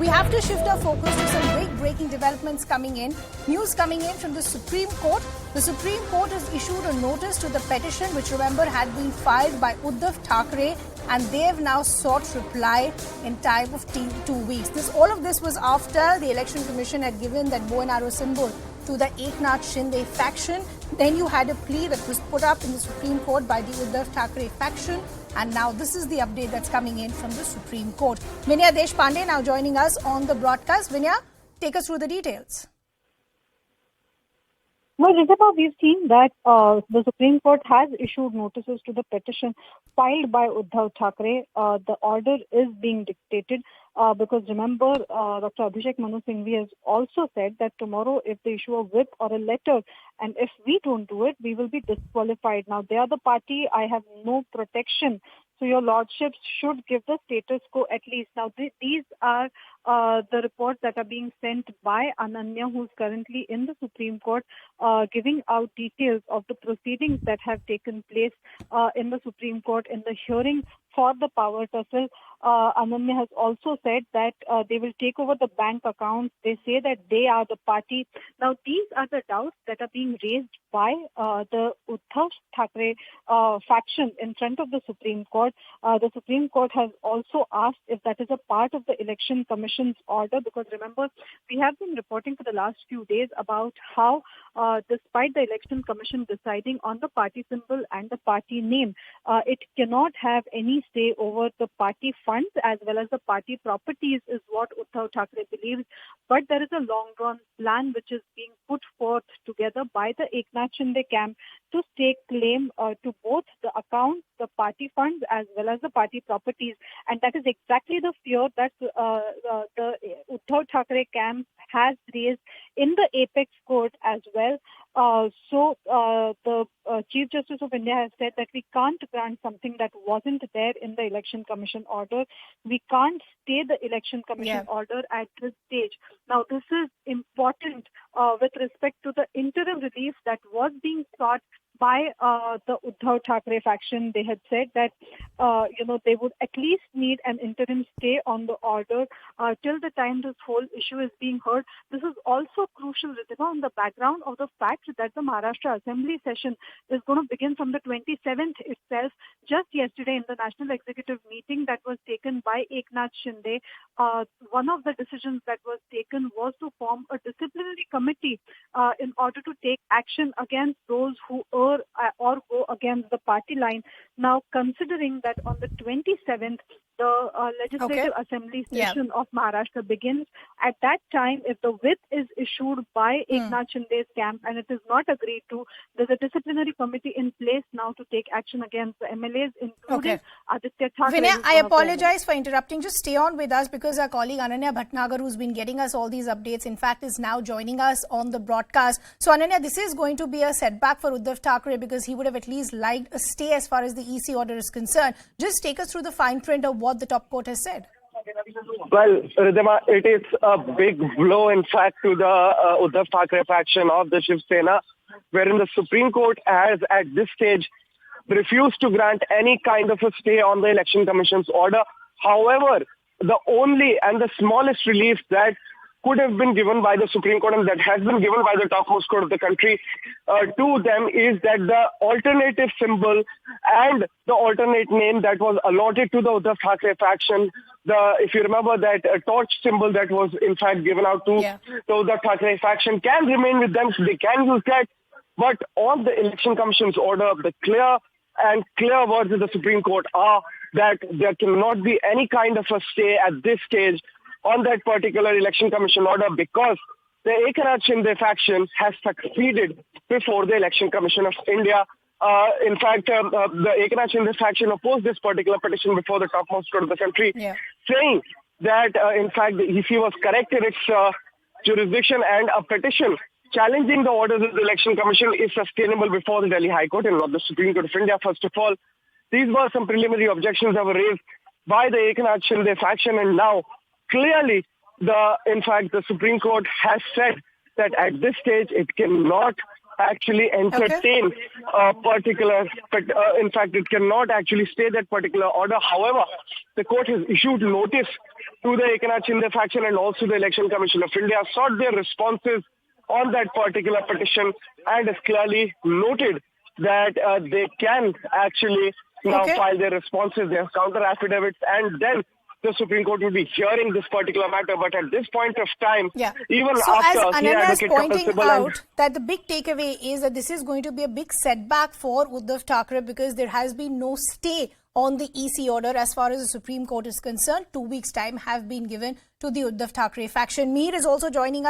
we have to shift our focus to some big breaking developments coming in. News coming in from the Supreme Court. The Supreme Court has issued a notice to the petition, which remember had been filed by Uddhav Thackeray, and they have now sought reply in time of 2 weeks. All of this was after the Election Commission had given that bow and arrow symbol to the Eknath Shinde faction. Then you had a plea that was put up in the Supreme Court by the Uddhav Thackeray faction. And now this is the update that's coming in from the Supreme Court. Vinaya Deshpande now joining us on the broadcast. Vinaya, take us through the details. Well, Rizabha, we've seen that the Supreme Court has issued notices to the petition filed by Uddhav Thackeray. The order is being dictated because remember, Dr. Abhishek Manu Singhvi has also said that tomorrow if they issue a whip or a letter and if we don't do it, we will be disqualified. Now, they are the party. I have no protection. So your lordships should give the status quo at least. Now, these are the reports that are being sent by Ananya, who's currently in the Supreme Court, giving out details of the proceedings that have taken place in the Supreme Court in the hearing for the power tussle. Ananya has also said that they will take over the bank accounts. They say that they are the party. Now, these are the doubts that are being raised by the Uddhav Thackeray faction in front of the Supreme Court. The Supreme Court has also asked if that is a part of the Election Commission's order, because remember, we have been reporting for the last few days about how despite the Election Commission deciding on the party symbol and the party name, it cannot have any say over the party funds as well as the party properties is what Uddhav Thackeray believes. But there is a long-drawn plan which is being put forth together by the Eknath Shinde camp to stake claim to both the accounts, the party funds as well as the party properties. And that is exactly the fear that the Uddhav Thackeray camp has raised in the Apex Court as well. So the Chief Justice of India has said that we can't grant something that wasn't there in the Election Commission order. We can't stay the Election Commission order at this stage. Now, this is important with respect to the interim relief that was being sought by the Uddhav Thackeray faction. They had said that, they would at least need an interim stay on the order till the time this whole issue is being heard. This is also crucial, Ritika, on the background of the fact that the Maharashtra Assembly session is going to begin from the 27th itself. Just yesterday in the National Executive meeting that was taken by Eknath Shinde, one of the decisions that was taken was to form a disciplinary committee in order to take action against those who or go against the party line. Now, considering that on the 27th, the Legislative Assembly session of Maharashtra begins, at that time, if the whip is issued by Eknath Shinde's camp and it is not agreed to, there's a disciplinary committee in place now to take action against the MLAs, including Aditya Thackeray. Vinaya, I apologize for interrupting. Just stay on with us because our colleague Ananya Bhatnagar, who's been getting us all these updates, in fact, is now joining us on the broadcast. So, Ananya, this is going to be a setback for Uddhav Thackeray because he would have at least liked a stay as far as the EC order is concerned. Just take us through the fine print of what the top court has said. Well, Ridhima, it is a big blow, in fact, to the Uddhav Thackeray faction of the Shiv Sena, wherein the Supreme Court has, at this stage, refused to grant any kind of a stay on the Election Commission's order. However, the only and the smallest relief that could have been given by the Supreme Court and that has been given by the topmost court of the country to them is that the alternative symbol and the alternate name that was allotted to the Uddhav Thackeray faction, if you remember that torch symbol that was in fact given out to the Uddhav Thackeray faction can remain with them, so they can use that. But on the Election Commission's order, the clear words of the Supreme Court are that there cannot be any kind of a stay at this stage on that particular Election Commission order because the Eknath Shinde faction has succeeded before the Election Commission of India. In fact, the Eknath Shinde faction opposed this particular petition before the topmost court of the country, saying that, in fact, the EC was correct in its jurisdiction and a petition challenging the orders of the Election Commission is sustainable before the Delhi High Court and not the Supreme Court of India. First of all, these were some preliminary objections that were raised by the Eknath Shinde faction, and now clearly, the Supreme Court has said that at this stage it cannot actually entertain a particular, in fact, it cannot actually stay that particular order. However, the court has issued notice to the Eknath Shinde faction and also the Election Commission of India, sought their responses on that particular petition, and has clearly noted that they can actually now file their responses, their counter affidavits, and then the Supreme Court will be hearing this particular matter. But at this point of time, even so after as Ananya is pointing out and that the big takeaway is that this is going to be a big setback for Uddhav Thackeray because there has been no stay on the EC order as far as the Supreme Court is concerned. 2 weeks' time have been given to the Uddhav Thackeray faction. Mir is also joining us.